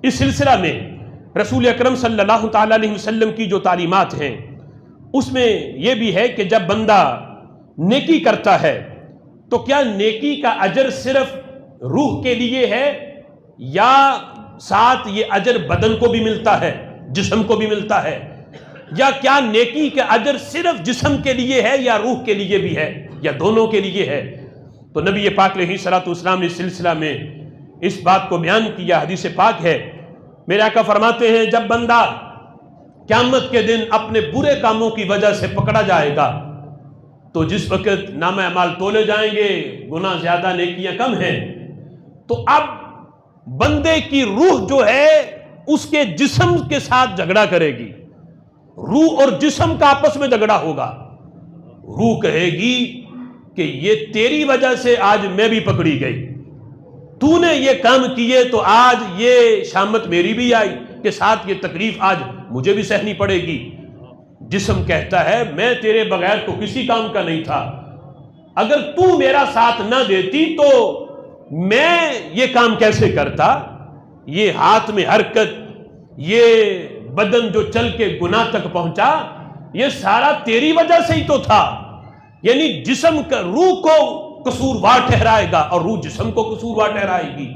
اس سلسلہ میں رسول اکرم صلی اللہ تعالیٰ علیہ وسلم کی جو تعلیمات ہیں اس میں یہ بھی ہے کہ جب بندہ نیکی کرتا ہے تو کیا نیکی کا اجر صرف روح کے لیے ہے یا ساتھ یہ اجر بدن کو بھی ملتا ہے، جسم کو بھی ملتا ہے، یا کیا نیکی کا اجر صرف جسم کے لیے ہے یا روح کے لیے بھی ہے یا دونوں کے لیے ہے؟ تو نبی پاک علیہ الصلوۃ والسلام نے اس سلسلہ میں اس بات کو بیان کیا، حدیث پاک ہے، میرے آقا فرماتے ہیں جب بندہ قیامت کے دن اپنے برے کاموں کی وجہ سے پکڑا جائے گا تو جس وقت نامہ اعمال تولے جائیں گے، گناہ زیادہ نیکیاں کم ہیں، تو اب بندے کی روح جو ہے اس کے جسم کے ساتھ جھگڑا کرے گی، روح اور جسم کا آپس میں جھگڑا ہوگا۔ روح کہے گی کہ یہ تیری وجہ سے آج میں بھی پکڑی گئی، تو نے یہ کام کیے تو آج یہ شامت میری بھی آئی کہ ساتھ یہ تکلیف آج مجھے بھی سہنی پڑے گی۔ جسم کہتا ہے میں تیرے بغیر تو کسی کام کا نہیں تھا، اگر تو میرا ساتھ نہ دیتی تو میں یہ کام کیسے کرتا، یہ ہاتھ میں حرکت، یہ بدن جو چل کے گناہ تک پہنچا، یہ سارا تیری وجہ سے ہی تو تھا۔ یعنی جسم کا روح کو قصوروار ٹھہرائے گا اور روح جسم کو قصوروار ٹھہرائے گی۔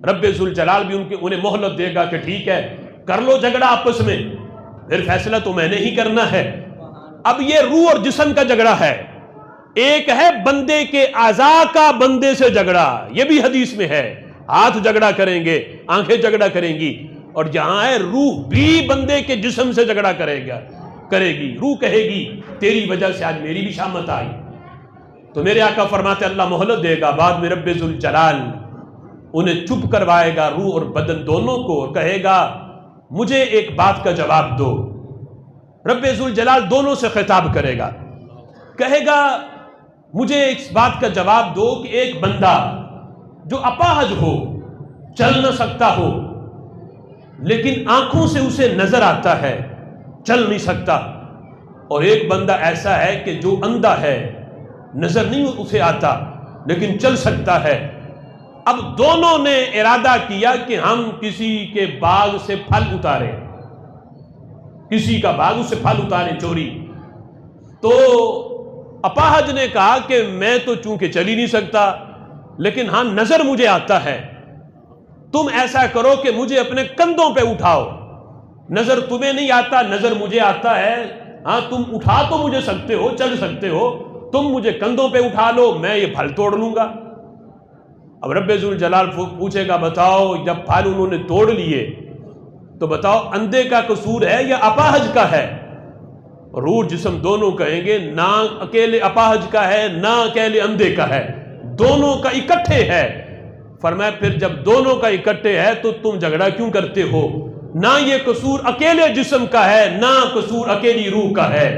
رب ذوالجلال بھی انہیں مہلت دے گا کہ ٹھیک ہے کر لو جھگڑا آپس میں، پھر فیصلہ تو میں نے ہی کرنا ہے۔ اب یہ روح اور جسم کا جھگڑا ہے، ایک ہے بندے کے اعضاء کا بندے سے جھگڑا، یہ بھی حدیث میں ہے، ہاتھ جھگڑا کریں گے، آنکھیں جھگڑا کریں گی، اور جہاں ہے روح بھی بندے کے جسم سے جھگڑا کرے گی۔ روح کہے گی تیری وجہ سے آج میری بھی شامت آئی۔ تو میرے آقا فرماتے اللہ مہلت دے گا، بعد میں رب ذوالجلال انہیں چپ کروائے گا، روح اور بدن دونوں کو، اور کہے گا مجھے ایک بات کا جواب دو۔ رب ذوالجلال دونوں سے خطاب کرے گا، کہے گا مجھے اس بات کا جواب دو کہ ایک بندہ جو اپاہج ہو، چل نہ سکتا ہو، لیکن آنکھوں سے اسے نظر آتا ہے، چل نہیں سکتا، اور ایک بندہ ایسا ہے کہ جو اندھا ہے، نظر نہیں اسے آتا لیکن چل سکتا ہے۔ اب دونوں نے ارادہ کیا کہ ہم کسی کے باغ سے پھل اتاریں، کسی کا باغ سے پھل اتاریں چوری۔ تو اپاہج نے کہا کہ میں تو چونکہ چل ہی نہیں سکتا لیکن ہاں نظر مجھے آتا ہے، تم ایسا کرو کہ مجھے اپنے کندھوں پہ اٹھاؤ، نظر تمہیں نہیں آتا، نظر مجھے آتا ہے، ہاں تم اٹھا تو مجھے سکتے ہو، چل سکتے ہو، تم مجھے کندھوں پہ اٹھا لو، میں یہ پھل توڑ لوں گا۔ اب رب ذوالجلال پوچھے گا بتاؤ جب پھل انہوں نے توڑ لیے تو بتاؤ اندھے کا قصور ہے یا اپاہج کا ہے؟ روح جسم دونوں کہیں گے نہ اکیلے اپاہج کا ہے نہ اکیلے اندھے کا ہے، دونوں کا اکٹھے ہے۔ فرمایا پھر جب دونوں کا اکٹھے ہے تو تم جھگڑا کیوں کرتے ہو؟ نہ یہ قصور اکیلے جسم کا ہے نہ قصور اکیلی روح کا ہے،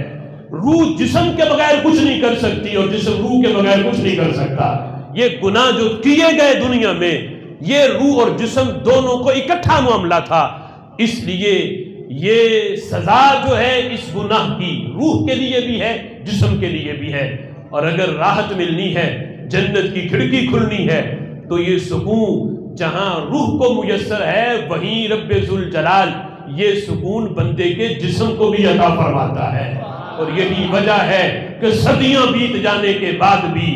روح جسم کے بغیر کچھ نہیں کر سکتی اور جسم روح کے بغیر کچھ نہیں کر سکتا۔ یہ گناہ جو کیے گئے دنیا میں، یہ روح اور جسم دونوں کو اکٹھا معاملہ تھا، اس لیے یہ سزا جو ہے اس گناہ کی روح کے لیے بھی ہے، جسم کے لیے بھی ہے۔ اور اگر راحت ملنی ہے، جنت کی کھڑکی کھلنی ہے، تو یہ سکون جہاں روح کو میسر ہے وہیں رب ذوالجلال یہ سکون بندے کے جسم کو بھی عطا فرماتا ہے۔ اور یہی وجہ ہے کہ صدیاں بیت جانے کے بعد بھی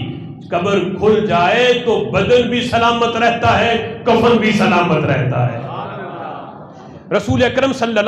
قبر کھل جائے تو بدن بھی سلامت رہتا ہے، کفن بھی سلامت رہتا ہے۔ رسول اکرم صلی اللہ